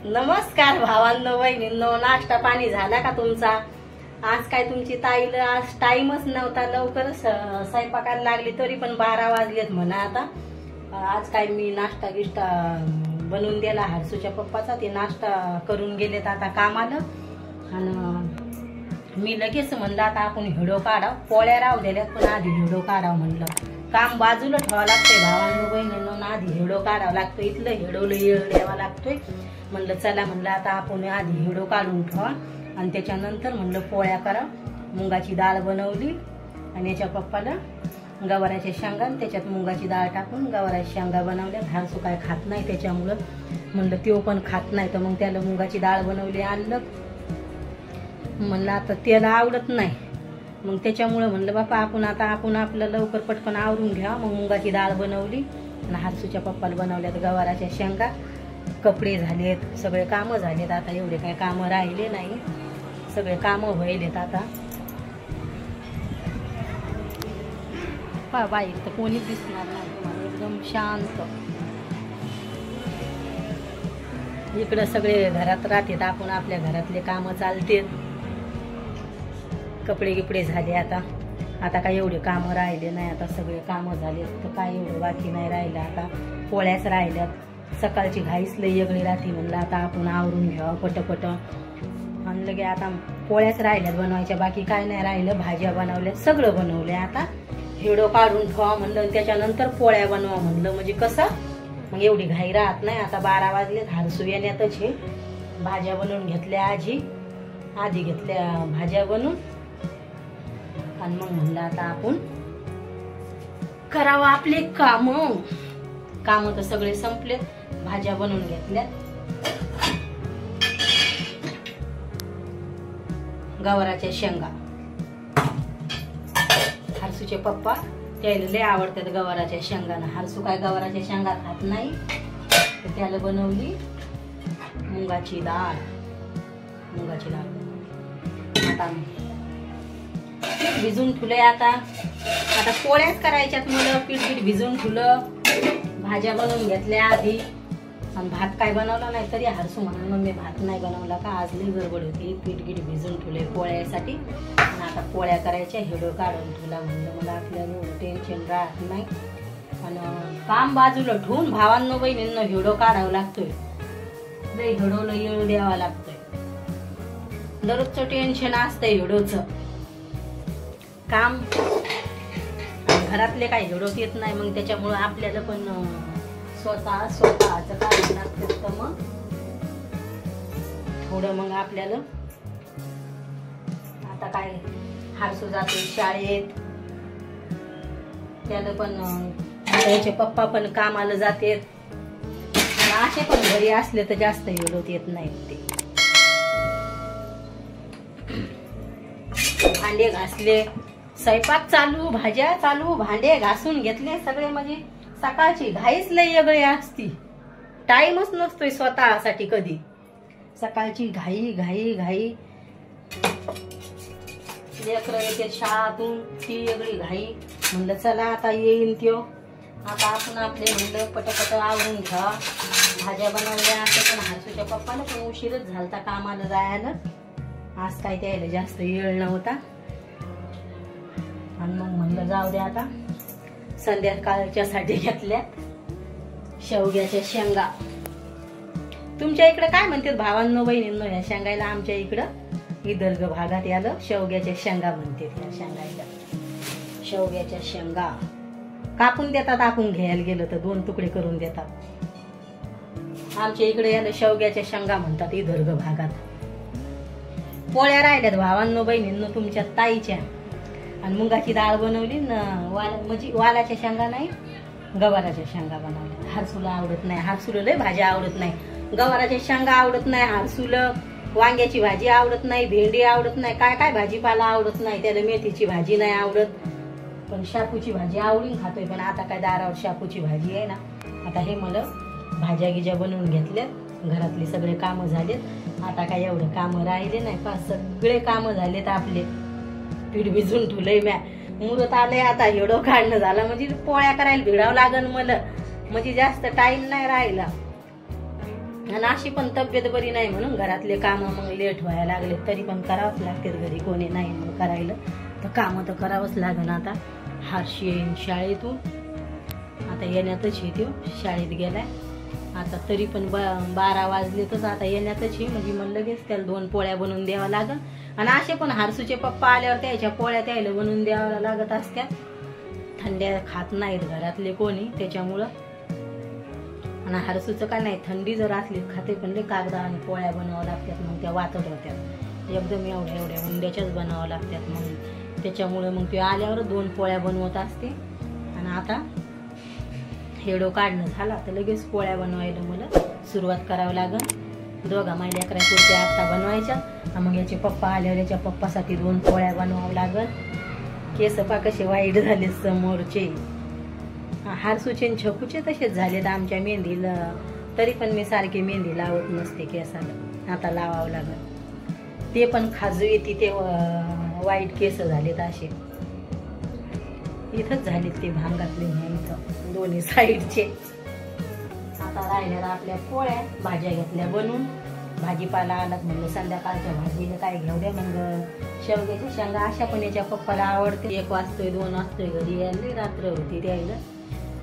नमस्कार भावांनो बहिणींनो, नाश्ता पाणी झाला का तुमचा? आज काय तुमची ताईला आज टाइमच नव्हता, लवकर स्वयंपाकाला लागली तरी पण 12 वाजलेत म्हणा. आता आज काय मी नाश्ता गिष्टा बनवून दिला हर्षूच्या पप्पाचा, ते नाश्ता करून गेलेत आता कामाला. आणि मी लगेच म्हणलं आता आपण व्हिडिओ काढाव, पोळ्या राहू दिल्यात पण आधी व्हिडिओ काढाव म्हणलं. काम बाजूला ठेवावं लागतंय भावांनो बहिणींनो, आधी व्हिडिओ काढावं लागतो, इथलं व्हिडिओला येळ द्यावा लागतोय. म्हणलं चला म्हणलं आता आपण आधी व्हिडिओ काढून ठेवा आणि त्याच्यानंतर म्हणलं पोळ्या करा. मुगाची डाळ बनवली आणि याच्या पप्पाला गवाराच्या शेंगा, त्याच्यात मुगाची डाळ टाकून गवाराच्या शेंगा बनवल्या. हर्षू काय खात नाही त्याच्यामुळं म्हणलं तो पण खात नाही, तर मग त्याला मुगाची डाळ बनवली आणलं. म्हणलं आता त्याला आवडत नाही, मग त्याच्यामुळं म्हणलं बापा आपण आपलं लवकर पटकन आवरून घ्या. मग मुगाची डाळ बनवली आणि हर्षूच्या पप्पाला बनवल्यात गवाराच्या शेंगा. कपडे झालेत, सगळे कामं झालेत, आता एवढे काय कामं राहिले नाही, सगळे कामं व्हायलेत आता. बाई तर कोणी दिसणार नाही तुम्हाला, एकदम शांत. इकडं सगळे घरात राहतात, आपण आपल्या घरातले कामं चालतेत. कपडे गिपडे झाले आता काय एवढे कामं राहिले नाही, आता सगळे कामं झाले, तर काय एवढं बाकी नाही राहिलं. आता पोळ्याच राहिल्यात. सकाळची घाईच लई वेगळी राहते, म्हणलं आता आपण आवरून घ्यावं पटपट. आणि लगे आता पोळ्याच राहिल्यात बनवायच्या, बाकी काय नाही राहिलं. भाज्या बनवल्या, सगळं बनवलंय. आता व्हिडिओ काढून ठेवा म्हणलं, त्याच्यानंतर पोळ्या बनवा म्हणलं, म्हणजे कसं मग एवढी घाई राहत नाही. आता 12 वाजले, हर्षू येण्यातच हे. भाज्या बनवून घेतल्या आधी घेतल्या भाज्या बनवून, आणि मग म्हणलं आता आपण करावं आपले काम तर सगळे संपलेत. भाज्या बनवून घेतल्या, गवाराच्या शेंगा. हर्षूचे पप्पा त्याला लय आवडतात गवाराच्या शेंगाना. हर्षू काय गवाराच्या शेंगा खात नाही, तर त्याला बनवली मुगाची डाळ. आता भिजून ठेवलंय. आता पोळ्याच करायच्यात, मला पीठ भिजून ठेवलं. भाज्या बनवून घेतल्या आधी, आणि भात काय बनवला नाही. तरी हर्षू म्हणून मग मी भात नाही बनवला का, आज लई गडबड होती. पीठ भिजून ठेवले पोळ्यासाठी, आणि आता पोळ्या करायच्या. व्हिडिओ काढून ठेवला म्हणलं, मला आपल्याला एवढं टेन्शन राहत नाही. आणि काम बाजूला ठेवून भावांनो बहिणींना व्हिडिओ काढावा लागतोय, लई व्हिडिओला येळ द्यावा लागतोय. दररोजचं टेन्शन असतंय व्हिडिओचं काम. घरातले काही व्हिडिओ येत नाही, मग त्याच्यामुळं आपल्याला पण स्वतःच करावं लागतं. तर मग थोडं मग आपल्याला आता काय हर्षू जाते शाळेत, त्याला पण त्याचे पप्पा पण कामाला जातेत. असे पण घरी असले तर जास्त व्हिडिओ येत नाहीत. ते भांडे घासले, स्वयंपाक चालू, भाज्या चालू, भांडे घासून घेतले सगळे. म्हणजे सकाळची घाईच लई वेगळी असती, टाइमच नसतोय स्वतःसाठी कधी. सकाळची घाई लेकरं येते शाळातून, ती वेगळी घाई. म्हणलं चला आता येईन त्यो, आता आपण आपले म्हणलं पटपट आवरून घ्या. भाज्या बनवल्या. आता पण हर्षूच्या पप्पाला पण उशीरच झालता कामाला जायला, आज काय त्याला जास्त वेळ नव्हता. आणि मग म्हणलं जाऊ दे, आता संध्याकाळच्या साठी घेतल्यात शेवग्याच्या शेंगा. तुमच्या इकडे काय म्हणतात भावांनो बहिणींनो ह्या शेंगायला? आमच्या इकडं विदर्भ भागात याला शेवग्याच्या शेंगा म्हणतात. ह्या शेंगायला शेवग्याच्या शेंगा कापून देतात, आपण घ्यायला गेलो तर 2 तुकडे करून देतात. आमच्या इकडे याला शेवग्याच्या शेंगा म्हणतात विदर्भ भागात. पोळ्या राहिल्यात भावांनो बहिणींनो तुमच्या ताईच्या. आणि मुगाची डाळ बनवली ना, म्हणजे वालाच्या शेंगा नाही, गवाराच्या शेंगा बनवल्या. हर्षूला आवडत नाही, हर्षूला लय भाज्या आवडत नाही. गवाराच्या शेंगा आवडत नाही हर्षूला, वांग्याची भाजी आवडत नाही, भेंडी आवडत नाही, काय भाजीपाला आवडत नाही त्याला. मेथीची भाजी नाही आवडत, पण शापूची भाजी आवडून खातोय. पण आता काय दारावर शापूची भाजी आहे ना. आता हे मला भाज्या गिज्या बनवून घेतल्यात, घरातले सगळे कामं झालेत. आता काय एवढं कामं राहिले नाही, सगळे कामं झालेत आपले. पीठ भिजून ठेवलंय म्या, मुहूर्त आलंय. आता व्हिडिओ काढणं झालं म्हणजे पोळ्या करायला भिडावं लागन मला, म्हणजे जास्त टाइम नाही राहिला. आणि अशी पण तब्येत बरी नाही म्हणून घरातले काम मग लेट व्हायला लागले, तरी पण करावंच लागते, घरी कोणी नाही मग करायला तर काम तर करावंच लागेल. आता हर्षी येईन शाळेतून, आता येण्यातच येतो, शाळेत गेलाय आता, तरी पण 12 वाजलेतच आता येण्यातच आहे. म्हणजे मग लगेच त्याला 2 पोळ्या बनवून द्यावा लागल. आणि असे पण हर्षूचे पप्पा आल्यावर त्याच्या पोळ्या त्याला बनवून द्यावा लागत असत्या. थंड्या खात नाहीत घरातले कोणी त्याच्यामुळं. आणि हर्षूचं काय नाही, थंडी जर असली खाते, पण लई कागदा आणि पोळ्या बनवावं लागतात, मग त्या वातट होत्यात एकदम, एवढ्या उंड्याच्याच बनावं लागतात. मग त्याच्यामुळे मग ते आल्यावर 2 पोळ्या बनवत असते. आणि आता हेडो काढणं झाला तर लगेच पोळ्या बनवायला मला सुरुवात करावं लागल. दोघा मायल्या पुरत्या आता बनवायच्या. मग याचे पप्पा आल्यावर याच्या पप्पासाठी 2 पोळ्या बनवावं लागल. केस पा कसे वाईट झाले समोरचे. हर्षूचे छकूचे तसेच झालेत आमच्या मेहंदीला, तरी पण मी सारखी मेहंदी लावत नसते केसाला, आता लावावं लागल. ते पण खाजू येते, ते वाईट केस झालेत असे, इथंच झालेत ते भांगातले इथं दोन्ही साईडचे. आता राहिल्या आपल्या पोळ्या, भाज्या घेतल्या बनवून, भाजीपाला आलात म्हणलं संध्याकाळच्या भाजीला काय घेऊ द्या. मग शेवग्याच्या शेंगा अशा पण याच्या पप्पाला आवडते. 1 वाजतोय 2 वाजतोय घरी यायला, रात्र होती द्यायला.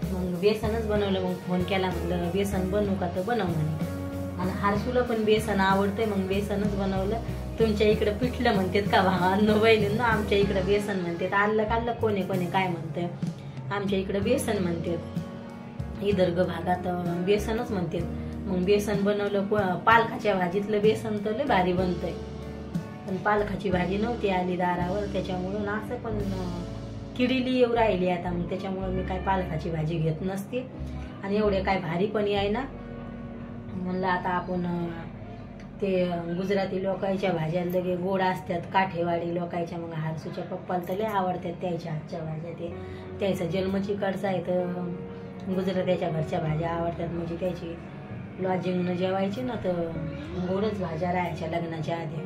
मग बेसनच बनवलं, मग फोन केला म्हणलं बेसन बनवू का, तर बनव म्हणे. आणि हर्षूला पण बेसन आवडतंय, मग बेसनच बनवलं. तुमच्या इकडे पिठलं म्हणतात का भावांनो बहिणींनो, आमच्या इकडे बेसन म्हणतात. आल्लं काल्लं कोणी कोणी काय म्हणतंय, आमच्या इकडे बेसन म्हणतात. विदर्भ भागात बेसनच म्हणतात. मग बेसन बनवलं. पालकाच्या भाजीतलं बेसन तर लय भारी बनतंय, पण पालकाची भाजी नव्हती आली दारावर, त्याच्यामुळं असं पण किडीली येऊ राहिली आता. मग त्याच्यामुळे मी काय पालकाची भाजी घेत नसते. आणि एवढे काय भारी पण याय ना, म्हणलं आता आपण ते गुजराती लोकांच्या भाज्या लगे गोड असतात, काठेवाडी लोकांच्या. मग हर्षूच्या पप्पाला तर लय आवडतात त्याच्या हातच्या भाज्या. ते त्याचा जन्मची कडचा आहे तर गुजरात्याच्या घरच्या भाज्या आवडतात. म्हणजे त्याची लॉजिंगनं जेवायची ना तर गोडच भाज्या राहायच्या लग्नाच्या आधी.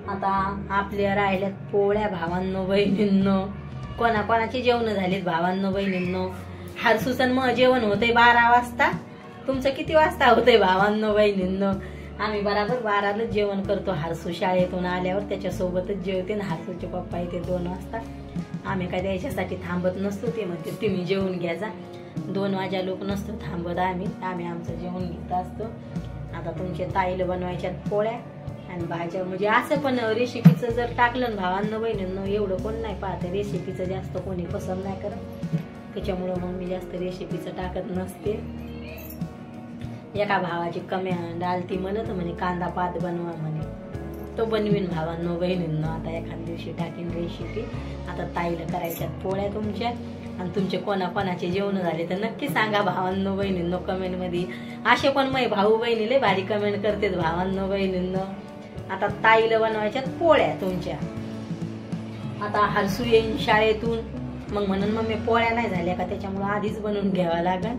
आता आपल्या राहिल्यात पोळ्या भावांनो बहिणींनो. कोणाकोणाची जेवण झालीत भावांनो बहिणींनो. हर्षूचं मग जेवण होतंय 12 वाजता. तुमचं किती वाजता होतंय भावांनो बहिणींनो. आम्ही बराबर 12लाच जेवण करतो. हर्षू शाळेतून आल्यावर त्याच्यासोबतच जेवते ना. हर्षूचे पप्पा येते 2 वाजता. आम्ही काय त्याच्यासाठी थांबत नसतो. ते म्हणते तुम्ही जेवून घ्यायचा. 2 वाजा लोक नसतो थांबत. आम्ही आमचं जेवण घेत असतो. आता तुमच्या ताईला बनवायच्यात पोळ्या आणि भाज्या. म्हणजे असं पण रेसिपीचं जर टाकलं भावांनो बहिणींनो, एवढं कोण नाही पाहत रेसिपीचं, जास्त कोणी पसंत नाही करत. त्याच्यामुळं मग मी जास्त रेसिपीचं टाकत नसते. एका भावाची कमेंट आलती म्हणत म्हणे कांदा पात बनवा म्हणे. तो बनवीन भावांनो बहिणींनो. आता एखाद दिवशी टाकीन रेसिपी. आता ताईला करायच्यात पोळ्या तुमच्या. आणि तुमचे कोणाकोणाचे जेवण झाले तर नक्की सांगा भावांनो बहिणींनो कमेंट मध्ये. असे पण मग भाऊ बहिणीले भारी कमेंट करतात भावांनो बहिणींनो. आता ताईला बनवायच्यात पोळ्या तुमच्या. आता हर्षू येईन शाळेतून, मग म्हणून मग मी पोळ्या नाही झाल्या का त्याच्यामुळे आधीच बनवून घ्यावा लागल.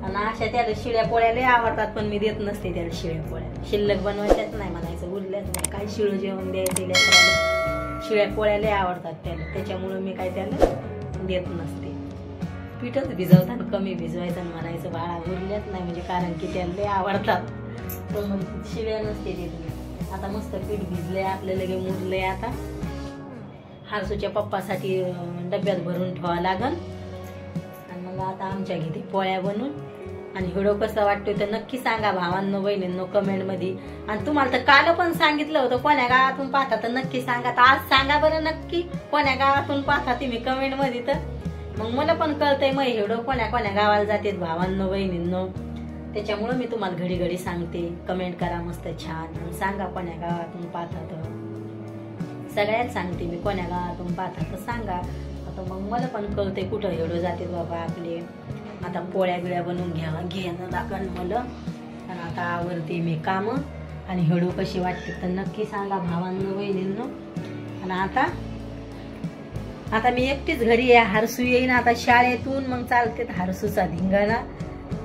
आणि अशा त्याला शिळ्या पोळ्या लय आवडतात, पण मी देत नसते त्याला शिळ्या पोळ्या. शिल्लक बनवायच्याच नाही म्हणायचं, उरल्याच नाही. काय शिळं जेवण द्यायचं लेकराला. शिळ्या पोळ्या लय आवडतात त्याला, त्याच्यामुळे मी काय त्याला देत नसते. पीठच भिजवताना कमी भिजवायचं म्हणायचं बाळा उरल्याच नाही, म्हणजे कारण की त्याला लय आवडतात. पण मग शिळ्या नसते देत. आता मस्त पीठ भिजलंय आपलं, लगे मुरलंय. आता हर्षूच्या पप्पासाठी डब्यात भरून ठेवावं लागल. आणि मग आता आमच्या घेते पोळ्या बनवून. आणि व्हिडिओ कसा वाटतोय तर नक्की सांगा भावांनो बहिणींनो कमेंट मध्ये. आणि तुम्हाला तर काल पण सांगितलं होतं कोण्या गावातून पाहता तर नक्की सांगा. तर आज सांगा बरं नक्की कोण्या गावातून पाहता तुम्ही कमेंट मध्ये. तर मग मला पण कळतंय मग व्हिडिओ कोण्या कोण्या गावाला जातात भावांनो बहिणींनो. त्याच्यामुळे मी तुम्हाला घडी घडी सांगते. कमेंट करा मस्त छान आणि सांगा कोण्या गावातून पाहता. तर सगळ्यात सांगते मी कोण्या गावातून पाहता तर सांगा. आता मग मला पण कळतंय कुठं व्हिडिओ जाते बाबा आपले. आता पोळ्या बिळ्या बनवून घेणं लागण मला. आणि आता आवरते मी काम. आणि व्हिडिओ कशी वाटते तर नक्की सांगा भावांनो बहिणींनो. आणि आता मी एकटीच घरी आहे. हर्षू येईन आता शाळेतून, मग चालते हर्षूचा धिंगाणा.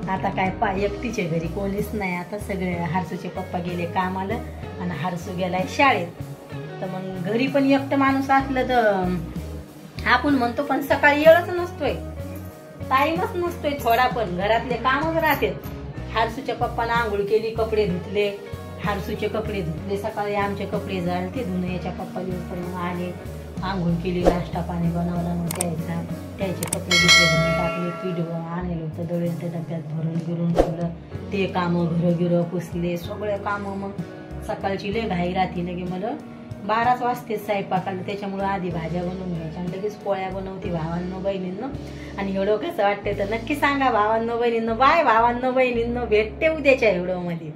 आता काय एकटीचे घरी कोणीच नाही. आता सगळे हर्षूचे पप्पा गेले कामाला आणि हर्षू गेलाय शाळेत. तर मग घरी पण एकटं माणूस असलं तर आपण म्हणतो पण सकाळी येळच नसतोय, टाइमच नसतोय थोडा पण. घरातले कामच राहतात. हारसूच्या पप्पानं आंघोळ केली, कपडे धुतले, हारसूचे कपडे धुतले, सकाळी आमचे कपडे झाले धुणे, याच्या पप्पा दिवस आले, आंघोळ केली, नाश्ता पाणी बनवला, मग त्याचे कपडे दुसरे धुवून टाकले, पीठ आणलं होतं दळेल त्या डब्यात भरून गिरून ठेवलं, ते कामं घरं पुसले, सगळे कामं. मग सकाळची लय घाई राहते, लगे मला 12च वाजते स्वयंपाकाला, त्याच्यामुळे आधी भाज्या बनवून घ्यायच्या आणि लगेच पोळ्या बनवते भावांनो बहिणींनो. आणि एवढं कसं वाटतंय तर नक्की सांगा भावांनो बहिणींनो. बाय भावांनो बहिणींनो, भेटते उद्याच्या व्हिडिओ मध्ये.